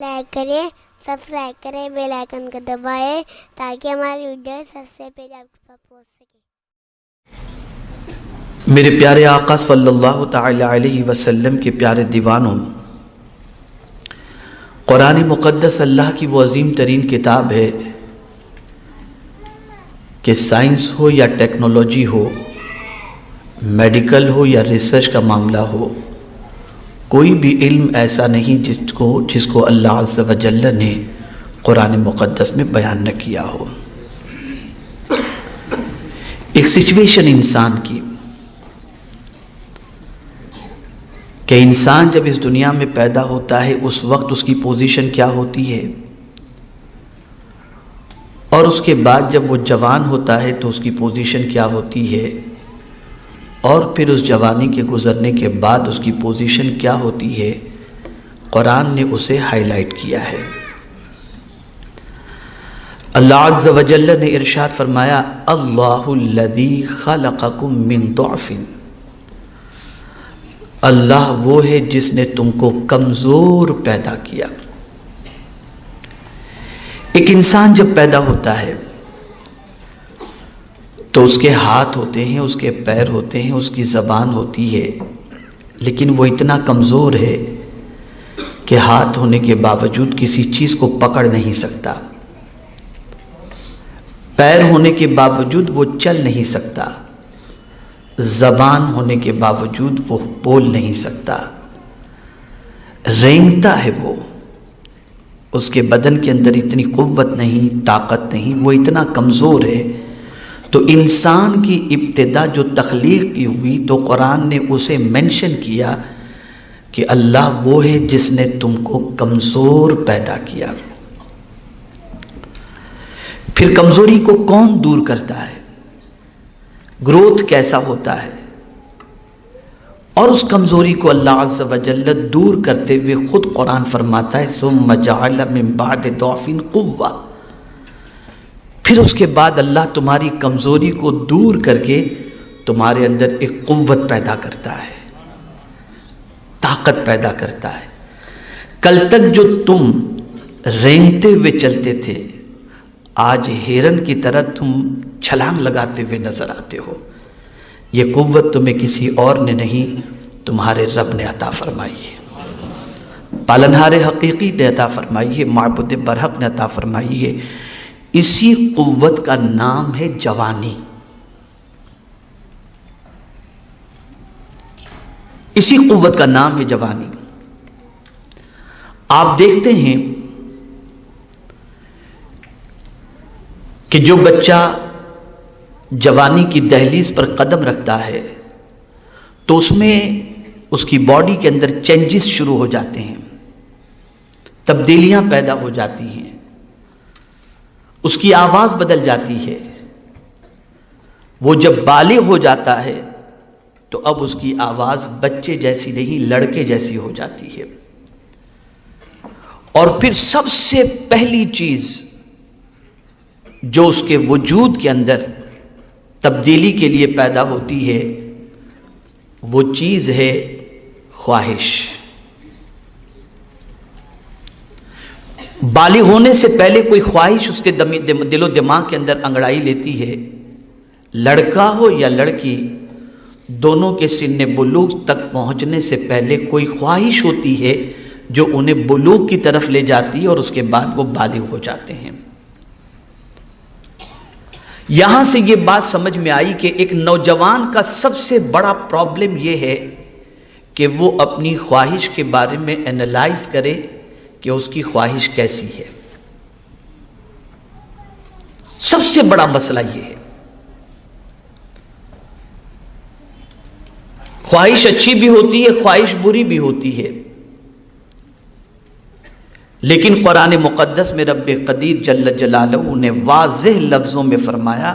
Like کریں، subscribe کریں، bell icon کو دبائیں تاکہ ہماری ویڈیو سب سے پہلے آپ کے پاس پہنچ سکے۔ میرے پیارے آقا صلی اللہ تعالی علیہ وسلم کے پیارے دیوانوں، قرآن مقدس اللہ کی وہ عظیم ترین کتاب ہے کہ سائنس ہو یا ٹیکنالوجی ہو، میڈیکل ہو یا ریسرچ کا معاملہ ہو، کوئی بھی علم ایسا نہیں جس کو اللہ عز و جل نے قرآن مقدس میں بیان نہ کیا ہو۔ ایک سچویشن انسان کی کہ انسان جب اس دنیا میں پیدا ہوتا ہے اس وقت اس کی پوزیشن کیا ہوتی ہے، اور اس کے بعد جب وہ جوان ہوتا ہے تو اس کی پوزیشن کیا ہوتی ہے، اور پھر اس جوانی کے گزرنے کے بعد اس کی پوزیشن کیا ہوتی ہے، قرآن نے اسے ہائی لائٹ کیا ہے۔ اللہ عز و جل نے ارشاد فرمایا، اللہ الذی خلقکم من ضعف، اللہ وہ ہے جس نے تم کو کمزور پیدا کیا۔ ایک انسان جب پیدا ہوتا ہے تو اس کے ہاتھ ہوتے ہیں، اس کے پیر ہوتے ہیں، اس کی زبان ہوتی ہے، لیکن وہ اتنا کمزور ہے کہ ہاتھ ہونے کے باوجود کسی چیز کو پکڑ نہیں سکتا، پیر ہونے کے باوجود وہ چل نہیں سکتا، زبان ہونے کے باوجود وہ بول نہیں سکتا، رینگتا ہے، وہ اس کے بدن کے اندر اتنی قوت نہیں، طاقت نہیں، وہ اتنا کمزور ہے۔ تو انسان کی ابتدا جو تخلیق کی ہوئی تو قرآن نے اسے منشن کیا کہ اللہ وہ ہے جس نے تم کو کمزور پیدا کیا۔ پھر کمزوری کو کون دور کرتا ہے، گروتھ کیسا ہوتا ہے، اور اس کمزوری کو اللہ عز و جل دور کرتے ہوئے خود قرآن فرماتا ہے ثم جعل من بعد ضعف قوة، پھر اس کے بعد اللہ تمہاری کمزوری کو دور کر کے تمہارے اندر ایک قوت پیدا کرتا ہے، طاقت پیدا کرتا ہے۔ کل تک جو تم رینگتے ہوئے چلتے تھے، آج ہرن کی طرح تم چھلانگ لگاتے ہوئے نظر آتے ہو۔ یہ قوت تمہیں کسی اور نے نہیں، تمہارے رب نے عطا فرمائی ہے، پالنہار حقیقی نے عطا فرمائی ہے، معبود برحق نے عطا فرمائی ہے۔ اسی قوت کا نام ہے جوانی، اسی قوت کا نام ہے جوانی۔ آپ دیکھتے ہیں کہ جو بچہ جوانی کی دہلیز پر قدم رکھتا ہے تو اس میں اس کی باڈی کے اندر چینجز شروع ہو جاتے ہیں، تبدیلیاں پیدا ہو جاتی ہیں، اس کی آواز بدل جاتی ہے۔ وہ جب بالغ ہو جاتا ہے تو اب اس کی آواز بچے جیسی نہیں، لڑکے جیسی ہو جاتی ہے۔ اور پھر سب سے پہلی چیز جو اس کے وجود کے اندر تبدیلی کے لیے پیدا ہوتی ہے وہ چیز ہے خواہش۔ بالغ ہونے سے پہلے کوئی خواہش اس کے دل و دماغ کے اندر انگڑائی لیتی ہے۔ لڑکا ہو یا لڑکی، دونوں کے سن بلوغ تک پہنچنے سے پہلے کوئی خواہش ہوتی ہے جو انہیں بلوغ کی طرف لے جاتی ہے، اور اس کے بعد وہ بالغ ہو جاتے ہیں۔ یہاں سے یہ بات سمجھ میں آئی کہ ایک نوجوان کا سب سے بڑا پرابلم یہ ہے کہ وہ اپنی خواہش کے بارے میں انالائز کرے کہ اس کی خواہش کیسی ہے۔ سب سے بڑا مسئلہ یہ ہے۔ خواہش اچھی بھی ہوتی ہے، خواہش بری بھی ہوتی ہے، لیکن قرآن مقدس میں رب قدیر جل جلالہ نے واضح لفظوں میں فرمایا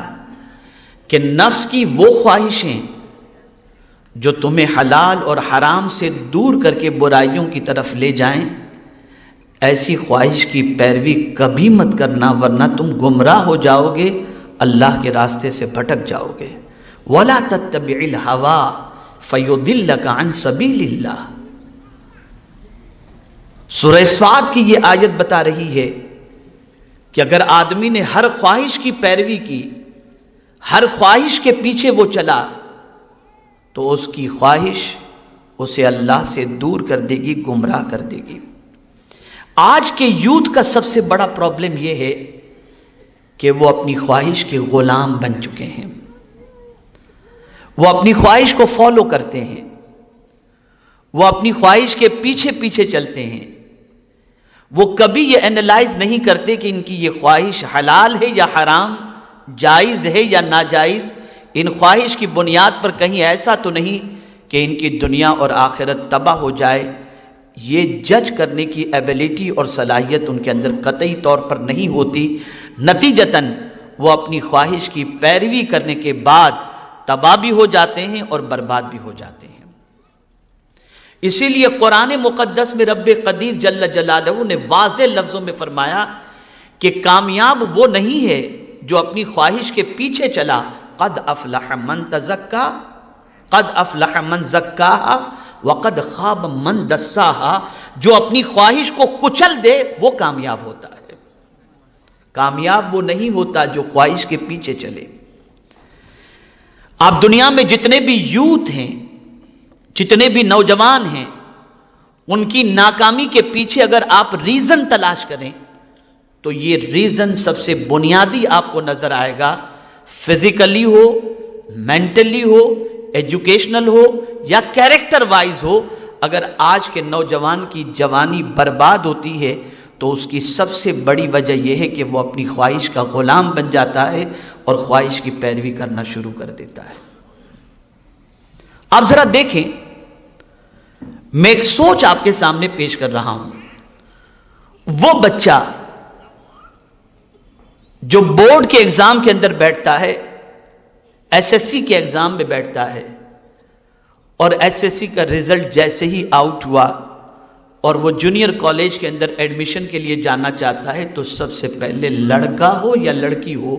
کہ نفس کی وہ خواہشیں جو تمہیں حلال اور حرام سے دور کر کے برائیوں کی طرف لے جائیں، ایسی خواہش کی پیروی کبھی مت کرنا، ورنہ تم گمراہ ہو جاؤ گے، اللہ کے راستے سے بھٹک جاؤ گے۔ وَلَا تَتَّبِعِ الْهَوَىٰ فَيُضِلَّكَ عَنْ سَبِيلِ اللَّهِ، سورہ صاد کی یہ آیت بتا رہی ہے کہ اگر آدمی نے ہر خواہش کی پیروی کی، ہر خواہش کے پیچھے وہ چلا، تو اس کی خواہش اسے اللہ سے دور کر دے گی، گمراہ کر دے گی۔ آج کے یوتھ کا سب سے بڑا پرابلم یہ ہے کہ وہ اپنی خواہش کے غلام بن چکے ہیں، وہ اپنی خواہش کو فالو کرتے ہیں، وہ اپنی خواہش کے پیچھے پیچھے چلتے ہیں، وہ کبھی یہ انالائز نہیں کرتے کہ ان کی یہ خواہش حلال ہے یا حرام، جائز ہے یا ناجائز، ان خواہش کی بنیاد پر کہیں ایسا تو نہیں کہ ان کی دنیا اور آخرت تباہ ہو جائے۔ یہ جج کرنے کی ایبیلٹی اور صلاحیت ان کے اندر قطعی طور پر نہیں ہوتی، نتیجتاً وہ اپنی خواہش کی پیروی کرنے کے بعد تباہ بھی ہو جاتے ہیں اور برباد بھی ہو جاتے ہیں۔ اسی لیے قرآن مقدس میں رب قدیر جل جلالہ نے واضح لفظوں میں فرمایا کہ کامیاب وہ نہیں ہے جو اپنی خواہش کے پیچھے چلا، قد افلح من تزکا، قد افلح من زکاہا وقد خاب من دساہا۔ جو اپنی خواہش کو کچل دے وہ کامیاب ہوتا ہے، کامیاب وہ نہیں ہوتا جو خواہش کے پیچھے چلے۔ آپ دنیا میں جتنے بھی یوتھ ہیں، جتنے بھی نوجوان ہیں، ان کی ناکامی کے پیچھے اگر آپ ریزن تلاش کریں تو یہ ریزن سب سے بنیادی آپ کو نظر آئے گا، فزیکلی ہو، مینٹلی ہو، ایجوکیشنل ہو یا کیریکٹر وائز ہو۔ اگر آج کے نوجوان کی جوانی برباد ہوتی ہے تو اس کی سب سے بڑی وجہ یہ ہے کہ وہ اپنی خواہش کا غلام بن جاتا ہے اور خواہش کی پیروی کرنا شروع کر دیتا ہے۔ آپ ذرا دیکھیں، میں ایک سوچ آپ کے سامنے پیش کر رہا ہوں۔ وہ بچہ جو بورڈ کے ایگزام کے اندر بیٹھتا ہے، ایس ایس سی کے ایگزام میں بیٹھتا ہے، اور ایس ایس سی کا رزلٹ جیسے ہی آؤٹ ہوا اور وہ جونیئر کالج کے اندر ایڈمیشن کے لیے جانا چاہتا ہے، تو سب سے پہلے لڑکا ہو یا لڑکی ہو،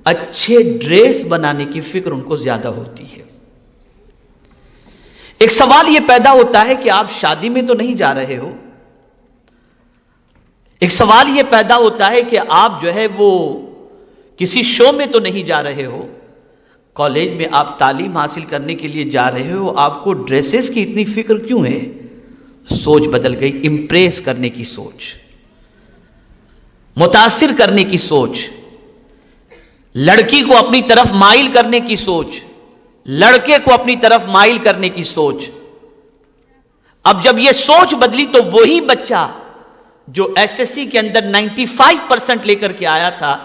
اچھے ڈریس بنانے کی فکر ان کو زیادہ ہوتی ہے۔ ایک سوال یہ پیدا ہوتا ہے کہ آپ شادی میں تو نہیں جا رہے ہو، ایک سوال یہ پیدا ہوتا ہے کہ آپ جو ہے وہ کسی شو میں تو نہیں جا رہے ہو، کالج میں آپ تعلیم حاصل کرنے کے لیے جا رہے ہو، آپ کو ڈریسز کی اتنی فکر کیوں ہے؟ سوچ بدل گئی، امپریس کرنے کی سوچ، متاثر کرنے کی سوچ، لڑکی کو اپنی طرف مائل کرنے کی سوچ، لڑکے کو اپنی طرف مائل کرنے کی سوچ۔ اب جب یہ سوچ بدلی تو وہی بچہ جو ایس ایس سی کے اندر 95% لے کر کے آیا تھا،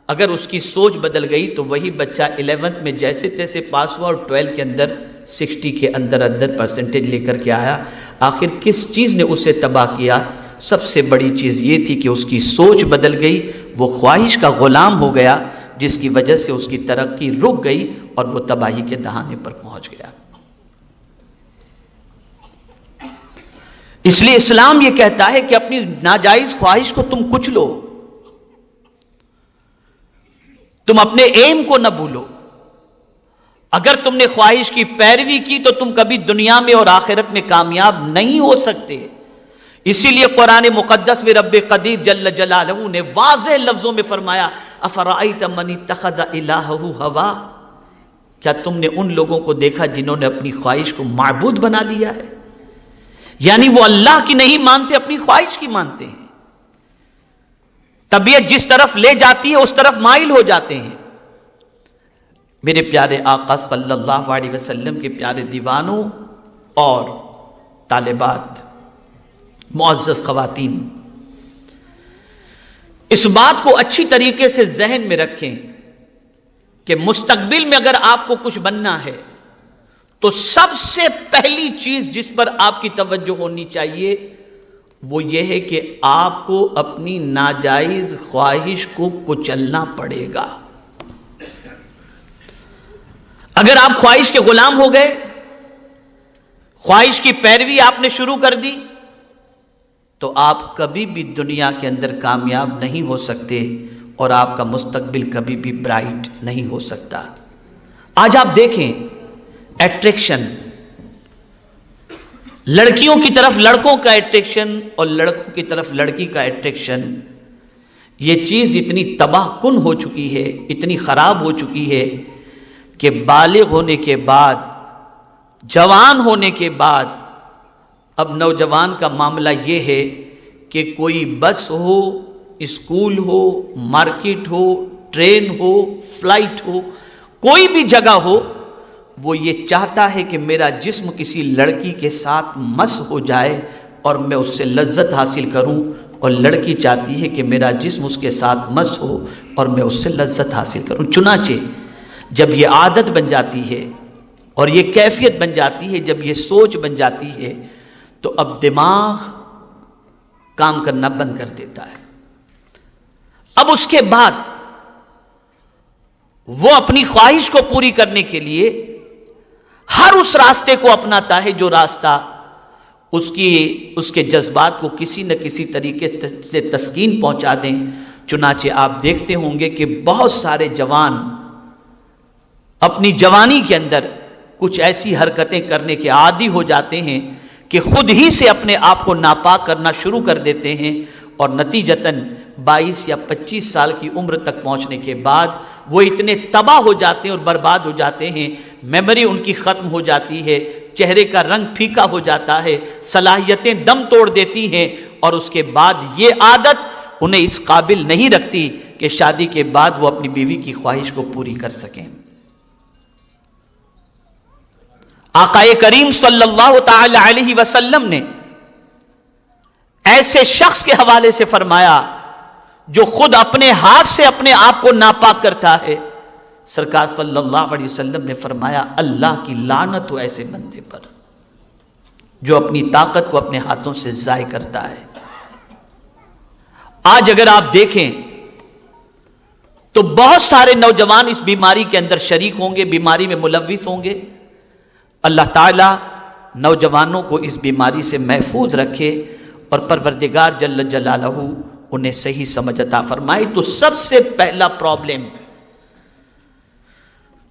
اگر اس کی سوچ بدل گئی تو وہی بچہ 11th میں جیسے تیسے پاس ہوا اور 12 کے اندر 60 کے اندر پرسنٹیج لے کر کے آیا۔ آخر کس چیز نے اسے تباہ کیا؟ سب سے بڑی چیز یہ تھی کہ اس کی سوچ بدل گئی، وہ خواہش کا غلام ہو گیا، جس کی وجہ سے اس کی ترقی رک گئی اور وہ تباہی کے دہانے پر پہنچ گیا۔ اس لیے اسلام یہ کہتا ہے کہ اپنی ناجائز خواہش کو تم کچلو، تم اپنے ایم کو نہ بھولو۔ اگر تم نے خواہش کی پیروی کی تو تم کبھی دنیا میں اور آخرت میں کامیاب نہیں ہو سکتے۔ اسی لیے قرآن مقدس میں رب قدیر جل جلالہ نے واضح لفظوں میں فرمایا، افرأیت من اتخذ الہہ ہوا، کیا تم نے ان لوگوں کو دیکھا جنہوں نے اپنی خواہش کو معبود بنا لیا ہے؟ یعنی وہ اللہ کی نہیں مانتے، اپنی خواہش کی مانتے ہیں۔ طبیعت جس طرف لے جاتی ہے اس طرف مائل ہو جاتے ہیں۔ میرے پیارے آقا صلی اللہ علیہ وسلم کے پیارے دیوانوں اور طالبات، معزز خواتین، اس بات کو اچھی طریقے سے ذہن میں رکھیں کہ مستقبل میں اگر آپ کو کچھ بننا ہے تو سب سے پہلی چیز جس پر آپ کی توجہ ہونی چاہیے وہ یہ ہے کہ آپ کو اپنی ناجائز خواہش کو کچلنا پڑے گا۔ اگر آپ خواہش کے غلام ہو گئے، خواہش کی پیروی آپ نے شروع کر دی، تو آپ کبھی بھی دنیا کے اندر کامیاب نہیں ہو سکتے اور آپ کا مستقبل کبھی بھی برائٹ نہیں ہو سکتا۔ آج آپ دیکھیں، اٹریکشن، لڑکیوں کی طرف لڑکوں کا اٹریکشن اور لڑکوں کی طرف لڑکی کا اٹریکشن، یہ چیز اتنی تباہ کن ہو چکی ہے، اتنی خراب ہو چکی ہے کہ بالغ ہونے کے بعد، جوان ہونے کے بعد اب نوجوان کا معاملہ یہ ہے کہ کوئی بس ہو، اسکول ہو، مارکیٹ ہو، ٹرین ہو، فلائٹ ہو، کوئی بھی جگہ ہو، وہ یہ چاہتا ہے کہ میرا جسم کسی لڑکی کے ساتھ مس ہو جائے اور میں اس سے لذت حاصل کروں، اور لڑکی چاہتی ہے کہ میرا جسم اس کے ساتھ مس ہو اور میں اس سے لذت حاصل کروں۔ چنانچہ جب یہ عادت بن جاتی ہے اور یہ کیفیت بن جاتی ہے، جب یہ سوچ بن جاتی ہے، تو اب دماغ کام کرنا بند کر دیتا ہے۔ اب اس کے بعد وہ اپنی خواہش کو پوری کرنے کے لیے ہر اس راستے کو اپناتا ہے جو راستہ اس کے جذبات کو کسی نہ کسی طریقے سے تسکین پہنچا دیں۔ چنانچہ آپ دیکھتے ہوں گے کہ بہت سارے جوان اپنی جوانی کے اندر کچھ ایسی حرکتیں کرنے کے عادی ہو جاتے ہیں کہ خود ہی سے اپنے آپ کو ناپاک کرنا شروع کر دیتے ہیں، اور نتیجتاً 22 یا 25 سال کی عمر تک پہنچنے کے بعد وہ اتنے تباہ ہو جاتے ہیں اور برباد ہو جاتے ہیں، میموری ان کی ختم ہو جاتی ہے، چہرے کا رنگ پھیکا ہو جاتا ہے، صلاحیتیں دم توڑ دیتی ہیں، اور اس کے بعد یہ عادت انہیں اس قابل نہیں رکھتی کہ شادی کے بعد وہ اپنی بیوی کی خواہش کو پوری کر سکیں۔ آقا کریم صلی اللہ تعالی علیہ وسلم نے ایسے شخص کے حوالے سے فرمایا جو خود اپنے ہاتھ سے اپنے آپ کو ناپاک کرتا ہے، سرکار صلی اللہ علیہ وسلم نے فرمایا اللہ کی لعنت ہو ایسے بندے پر جو اپنی طاقت کو اپنے ہاتھوں سے ضائع کرتا ہے۔ آج اگر آپ دیکھیں تو بہت سارے نوجوان اس بیماری کے اندر شریک ہوں گے، بیماری میں ملوث ہوں گے۔ اللہ تعالیٰ نوجوانوں کو اس بیماری سے محفوظ رکھے اور پروردگار جل جلالہ انہیں صحیح سمجھ عطا فرمائے۔ تو سب سے پہلا پرابلم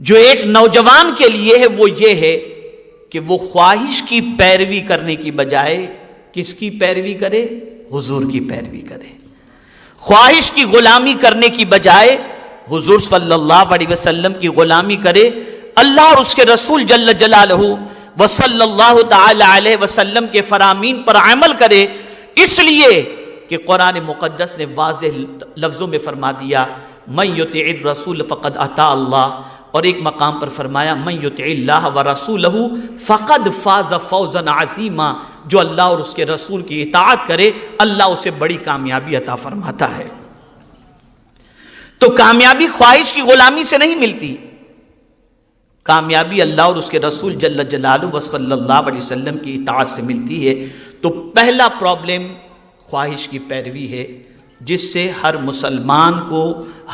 جو ایک نوجوان کے لیے ہے وہ یہ ہے کہ وہ خواہش کی پیروی کرنے کی بجائے کس کی پیروی کرے؟ حضور کی پیروی کرے۔ خواہش کی غلامی کرنے کی بجائے حضور صلی اللہ علیہ وسلم کی غلامی کرے، اللہ اور اس کے رسول جل جلالہ وصلی اللہ تعالی علیہ وسلم کے فرامین پر عمل کرے، اس لیے کہ قرآن مقدس نے واضح لفظوں میں فرما دیا من یطع الرسول فقد اطاع اللہ، اور ایک مقام پر فرمایا من یطع اللہ ورسولہ فقد فاز فوزا عظیما، جو اللہ اور اس کے رسول کی اطاعت کرے اللہ اسے بڑی کامیابی عطا فرماتا ہے۔ تو کامیابی خواہش کی غلامی سے نہیں ملتی، کامیابی اللہ اور اس کے رسول جل جلالہ و صلی اللہ علیہ وسلم کی اطاعت سے ملتی ہے۔ تو پہلا پرابلم خواہش کی پیروی ہے، جس سے ہر مسلمان کو،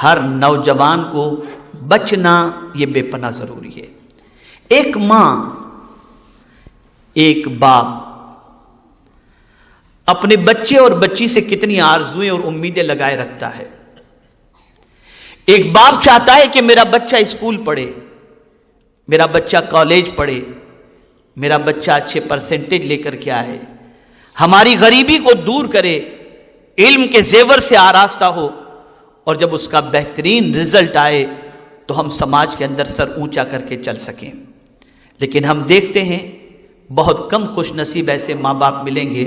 ہر نوجوان کو بچنا یہ بے پناہ ضروری ہے۔ ایک ماں، ایک باپ اپنے بچے اور بچی سے کتنی آرزویں اور امیدیں لگائے رکھتا ہے۔ ایک باپ چاہتا ہے کہ میرا بچہ اسکول پڑھے، میرا بچہ کالج پڑھے، میرا بچہ اچھے پرسنٹیج لے کر کے آئے، ہماری غریبی کو دور کرے، علم کے زیور سے آراستہ ہو، اور جب اس کا بہترین رزلٹ آئے تو ہم سماج کے اندر سر اونچا کر کے چل سکیں۔ لیکن ہم دیکھتے ہیں بہت کم خوش نصیب ایسے ماں باپ ملیں گے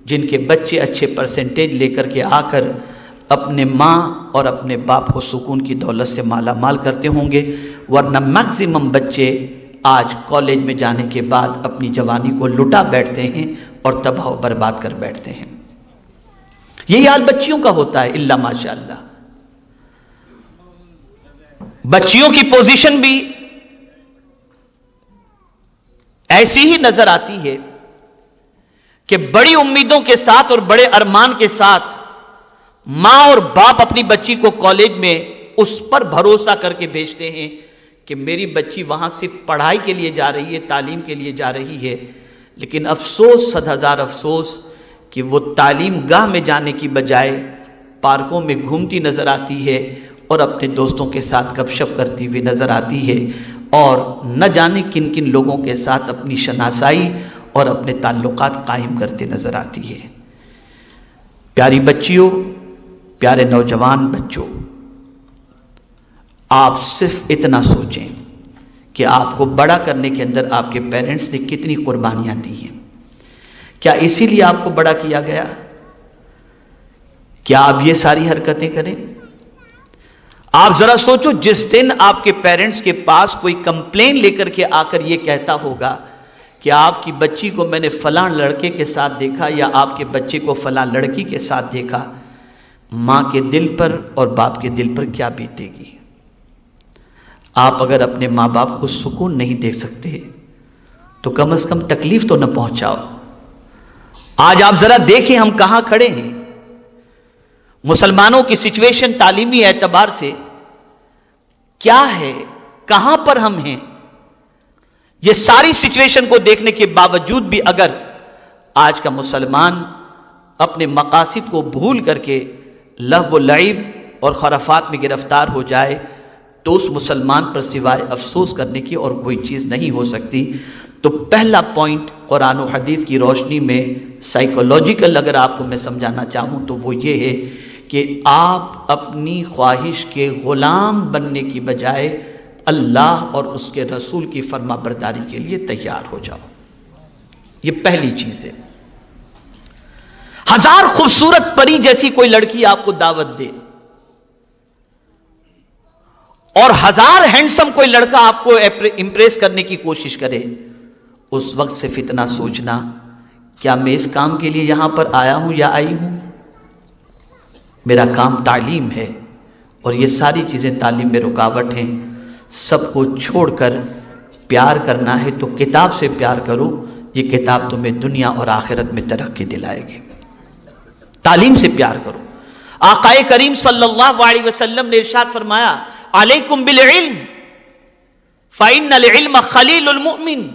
جن کے بچے اچھے پرسنٹیج لے کر کے آ کر اپنے ماں اور اپنے باپ کو سکون کی دولت سے مالا مال کرتے ہوں گے، ورنہ میکسیمم بچے آج کالج میں جانے کے بعد اپنی جوانی کو لٹا بیٹھتے ہیں اور تباہ و برباد کر بیٹھتے ہیں۔ یہی حال بچیوں کا ہوتا ہے الا ماشاء اللہ۔ بچیوں کی پوزیشن بھی ایسی ہی نظر آتی ہے کہ بڑی امیدوں کے ساتھ اور بڑے ارمان کے ساتھ ماں اور باپ اپنی بچی کو کالج میں اس پر بھروسہ کر کے بھیجتے ہیں کہ میری بچی وہاں صرف پڑھائی کے لیے جا رہی ہے، تعلیم کے لیے جا رہی ہے، لیکن افسوس، 100,000 افسوس کہ وہ تعلیم گاہ میں جانے کی بجائے پارکوں میں گھومتی نظر آتی ہے اور اپنے دوستوں کے ساتھ گپ شپ کرتی ہوئی نظر آتی ہے، اور نہ جانے کن کن لوگوں کے ساتھ اپنی شناسائی اور اپنے تعلقات قائم کرتے نظر آتی ہے۔ پیاری بچیوں، پیارے نوجوان بچوں، آپ صرف اتنا سوچیں کہ آپ کو بڑا کرنے کے اندر آپ کے پیرنٹس نے کتنی قربانیاں دی ہیں۔ کیا اسی لیے آپ کو بڑا کیا گیا؟ کیا آپ یہ ساری حرکتیں کریں؟ آپ ذرا سوچو، جس دن آپ کے پیرنٹس کے پاس کوئی کمپلین لے کر کے آ کر یہ کہتا ہوگا کہ آپ کی بچی کو میں نے فلاں لڑکے کے ساتھ دیکھا یا آپ کے بچے کو فلاں لڑکی کے ساتھ دیکھا، ماں کے دل پر اور باپ کے دل پر کیا بیتے گی؟ آپ اگر اپنے ماں باپ کو سکون نہیں دے سکتے تو کم از کم تکلیف تو نہ پہنچاؤ۔ آج آپ ذرا دیکھیں ہم کہاں کھڑے ہیں۔ مسلمانوں کی سچویشن تعلیمی اعتبار سے کیا ہے، کہاں پر ہم ہیں؟ یہ ساری سچویشن کو دیکھنے کے باوجود بھی اگر آج کا مسلمان اپنے مقاصد کو بھول کر کے لہو و لعب اور خرافات میں گرفتار ہو جائے تو اس مسلمان پر سوائے افسوس کرنے کی اور کوئی چیز نہیں ہو سکتی۔ تو پہلا پوائنٹ قرآن و حدیث کی روشنی میں سائیکولوجیکل اگر آپ کو میں سمجھانا چاہوں تو وہ یہ ہے کہ آپ اپنی خواہش کے غلام بننے کی بجائے اللہ اور اس کے رسول کی فرما برداری کے لیے تیار ہو جاؤ۔ یہ پہلی چیز ہے۔ ہزار خوبصورت پری جیسی کوئی لڑکی آپ کو دعوت دے اور ہزار ہینڈسم کوئی لڑکا آپ کو امپریس کرنے کی کوشش کرے، اس وقت صرف اتنا سوچنا، کیا میں اس کام کے لیے یہاں پر آیا ہوں یا آئی ہوں؟ میرا کام تعلیم ہے اور یہ ساری چیزیں تعلیم میں رکاوٹ ہیں۔ سب کو چھوڑ کر پیار کرنا ہے تو کتاب سے پیار کرو، یہ کتاب تمہیں دنیا اور آخرت میں ترقی دلائے گی۔ تعلیم سے پیار کرو۔ آقا کریم صلی اللہ علیہ وسلم نے ارشاد فرمایا، علیکم بالعلم فإن العلم خلیل المؤمن۔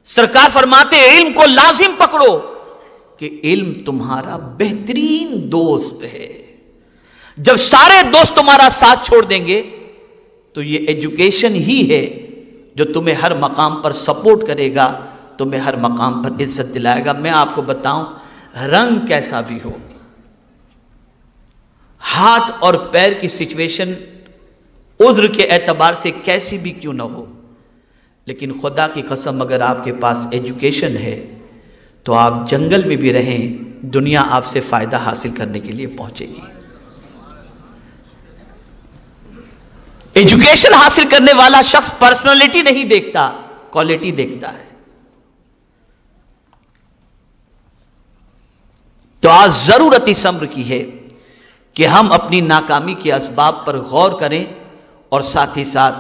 سرکار فرماتے علم کو لازم پکڑو کہ علم تمہارا بہترین دوست ہے۔ جب سارے دوست تمہارا ساتھ چھوڑ دیں گے تو یہ ایجوکیشن ہی ہے جو تمہیں ہر مقام پر سپورٹ کرے گا، تمہیں ہر مقام پر عزت دلائے گا۔ میں آپ کو بتاؤں، رنگ کیسا بھی ہو، ہاتھ اور پیر کی سچویشن عذر کے اعتبار سے کیسی بھی کیوں نہ ہو، لیکن خدا کی قسم اگر آپ کے پاس ایجوکیشن ہے تو آپ جنگل میں بھی رہیں، دنیا آپ سے فائدہ حاصل کرنے کے لیے پہنچے گی۔ ایجوکیشن حاصل کرنے والا شخص پرسنالٹی نہیں دیکھتا، کوالٹی دیکھتا ہے۔ تو آج ضرورت اس امر کی ہے کہ ہم اپنی ناکامی کے اسباب پر غور کریں اور ساتھ ہی ساتھ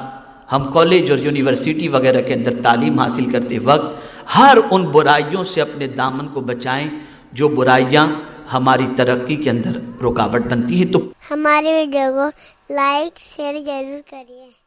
ہم کالج اور یونیورسٹی وغیرہ کے اندر تعلیم حاصل کرتے وقت ہر ان برائیوں سے اپنے دامن کو بچائیں جو برائیاں ہماری ترقی کے اندر رکاوٹ بنتی ہیں۔ تو ہماری ویڈیو کو لائک شیئر ضرور کریے۔